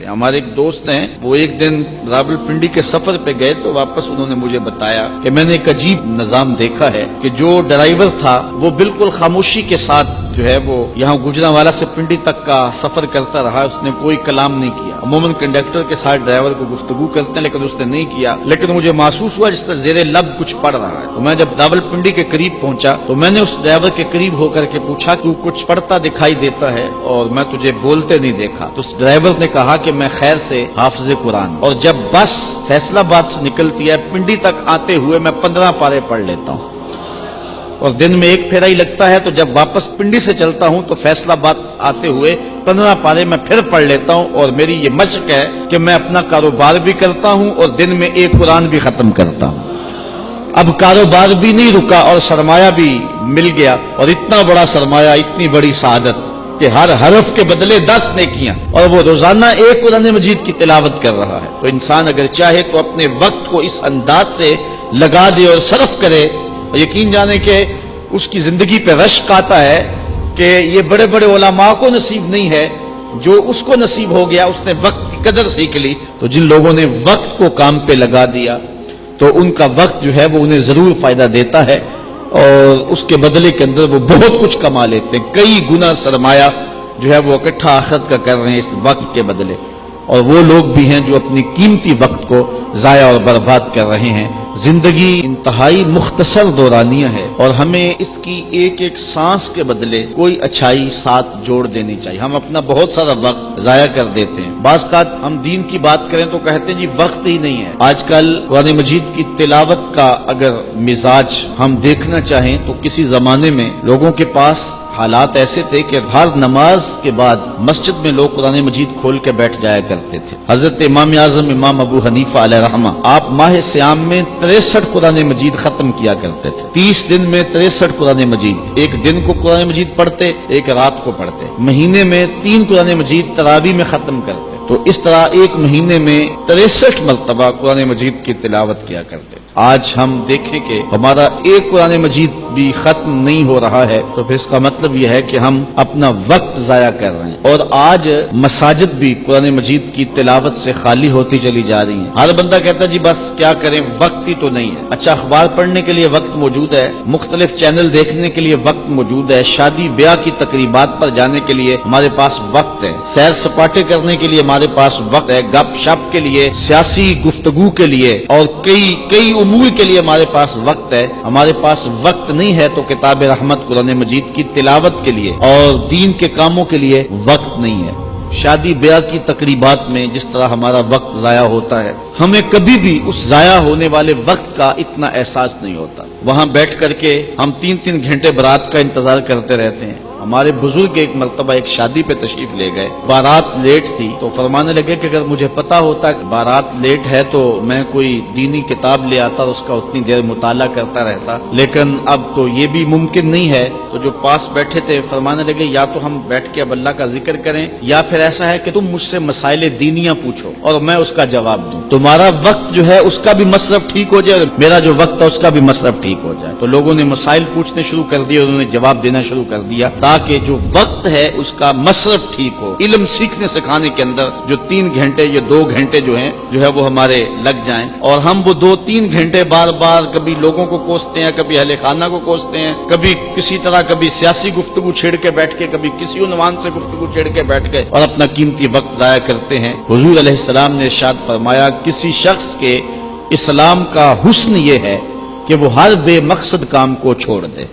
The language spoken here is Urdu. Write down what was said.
ہمارے ایک دوست ہیں، وہ ایک دن راولپنڈی کے سفر پہ گئے تو واپس انہوں نے مجھے بتایا کہ میں نے ایک عجیب نظام دیکھا ہے کہ جو ڈرائیور تھا وہ بالکل خاموشی کے ساتھ جو ہے وہ یہاں گجرانوالہ سے پنڈی تک کا سفر کرتا رہا، اس نے کوئی کلام نہیں کیا۔ عموماً کنڈکٹر کے ساتھ ڈرائیور کو گفتگو کرتے ہیں لیکن اس نے نہیں کیا، لیکن مجھے محسوس ہوا جس طرح زیر لب کچھ پڑھ رہا ہے۔ تو میں جب راولپنڈی کے قریب پہنچا تو میں نے اس ڈرائیور کے قریب ہو کر کے پوچھا کہ کچھ پڑھتا دکھائی دیتا ہے اور میں تجھے بولتے نہیں دیکھا۔ تو اس ڈرائیور نے کہا کہ میں خیر سے حافظ قرآن، اور جب بس فیصلہ آباد سے نکلتی ہے پنڈی تک آتے ہوئے میں 15 پارے پڑھ لیتا ہوں، اور دن میں ایک پھیرا ہی لگتا ہے، تو جب واپس پنڈی سے چلتا ہوں تو فیصلہ آباد آتے ہوئے 15 پارے میں پھر پڑھ لیتا ہوں، اور میری یہ مشق ہے کہ میں اپنا کاروبار بھی کرتا ہوں اور دن میں ایک قرآن بھی ختم کرتا ہوں۔ اب کاروبار بھی نہیں رکا اور سرمایہ بھی مل گیا، اور اتنا بڑا سرمایہ، اتنی بڑی سعادت کہ ہر حرف کے بدلے 10 نیکیاں، اور وہ روزانہ ایک قرآن مجید کی تلاوت کر رہا ہے۔ تو انسان اگر چاہے تو اپنے وقت کو اس انداز سے لگا دے اور صرف کرے، یقین جانے کہ اس کی زندگی پہ رشک آتا ہے کہ یہ بڑے بڑے علماء کو نصیب نہیں ہے جو اس کو نصیب ہو گیا، اس نے وقت کی قدر سیکھ لی۔ تو جن لوگوں نے وقت کو کام پہ لگا دیا تو ان کا وقت جو ہے وہ انہیں ضرور فائدہ دیتا ہے، اور اس کے بدلے کے اندر وہ بہت کچھ کما لیتے ہیں، کئی گنا سرمایہ جو ہے وہ اکٹھا آخرت کا کر رہے ہیں اس وقت کے بدلے۔ اور وہ لوگ بھی ہیں جو اپنی قیمتی وقت کو ضائع اور برباد کر رہے ہیں۔ زندگی انتہائی مختصر دورانیہ ہے، اور ہمیں اس کی ایک ایک سانس کے بدلے کوئی اچھائی ساتھ جوڑ دینی چاہیے۔ ہم اپنا بہت سارا وقت ضائع کر دیتے ہیں۔ بعض اوقات ہم دین کی بات کریں تو کہتے ہیں جی وقت ہی نہیں ہے۔ آج کل قرآن مجید کی تلاوت کا اگر مزاج ہم دیکھنا چاہیں تو کسی زمانے میں لوگوں کے پاس حالات ایسے تھے کہ ہر نماز کے بعد مسجد میں لوگ قرآن مجید کھول کے بیٹھ جایا کرتے تھے۔ حضرت امام اعظم امام ابو حنیفہ علیہ رحمہ، آپ ماہ سیام میں 63 قرآن مجید ختم کیا کرتے تھے۔ 30 دن میں 63 قرآن مجید، ایک دن کو قرآن مجید پڑھتے، ایک رات کو پڑھتے۔ مہینے میں 3 قرآن مجید تراویح میں ختم کرتے۔ تو اس طرح ایک مہینے میں 63 مرتبہ قرآن مجید کی تلاوت کیا کرتے۔ آج ہم دیکھیں کہ ہمارا ایک قرآن مجید بھی ختم نہیں ہو رہا ہے، تو پھر اس کا مطلب یہ ہے کہ ہم اپنا وقت ضائع کر رہے ہیں۔ اور آج مساجد بھی قرآن مجید کی تلاوت سے خالی ہوتی چلی جا رہی ہیں۔ ہر بندہ کہتا ہے جی بس کیا کریں، وقت ہی تو نہیں ہے۔ اچھا، اخبار پڑھنے کے لیے وقت موجود ہے، مختلف چینل دیکھنے کے لیے وقت موجود ہے، شادی بیاہ کی تقریبات پر جانے کے لیے ہمارے پاس وقت ہے، سیر سپاٹے کرنے کے لیے ہمارے پاس وقت ہے، گپ شپ کے لیے، سیاسی گفتگو کے لیے، اور کئی امور کے لیے ہمارے پاس وقت ہے۔ ہمارے پاس وقت نہیں ہے تو کتاب رحمت قرآن مجید کی تلاوت کے لیے اور دین کے کاموں کے لیے وقت نہیں ہے۔ شادی بیاہ کی تقریبات میں جس طرح ہمارا وقت ضائع ہوتا ہے، ہمیں کبھی بھی اس ضائع ہونے والے وقت کا اتنا احساس نہیں ہوتا۔ وہاں بیٹھ کر کے ہم 3 گھنٹے بارات کا انتظار کرتے رہتے ہیں۔ ہمارے بزرگ ایک مرتبہ ایک شادی پہ تشریف لے گئے، بارات لیٹ تھی، تو فرمانے لگے کہ اگر مجھے پتا ہوتا کہ بارات لیٹ ہے تو میں کوئی دینی کتاب لے آتا اور اس کا اتنی دیر مطالعہ کرتا رہتا، لیکن اب تو یہ بھی ممکن نہیں ہے۔ تو جو پاس بیٹھے تھے فرمانے لگے یا تو ہم بیٹھ کے اب اللہ کا ذکر کریں، یا پھر ایسا ہے کہ تم مجھ سے مسائل دینیاں پوچھو اور میں اس کا جواب دوں، تمہارا وقت جو ہے اس کا بھی مصرف ٹھیک ہو جائے اور میرا جو وقت ہے اس کا بھی مصرف ٹھیک ہو جائے۔ تو لوگوں نے مسائل پوچھنے شروع کر دیے، انہوں نے جواب دینا شروع کر دیا، تاکہ جو وقت ہے اس کا مصرف ٹھیک ہو۔ علم سیکھنے سکھانے کے اندر جو 3 گھنٹے یا 2 گھنٹے جو ہے وہ ہمارے لگ جائیں، اور ہم وہ 2-3 گھنٹے بار بار کبھی لوگوں کو کوستے ہیں، کبھی اہل خانہ کو کوستے ہیں، کبھی کسی طرح کبھی سیاسی گفتگو چھیڑ کے بیٹھ کے، کبھی کسی عنوان سے گفتگو چھیڑ کے بیٹھ گئے اور اپنا قیمتی وقت ضائع کرتے ہیں۔ حضور علیہ السلام نے ارشاد فرمایا کسی شخص کے اسلام کا حسن یہ ہے کہ وہ ہر بے مقصد کام کو چھوڑ دے۔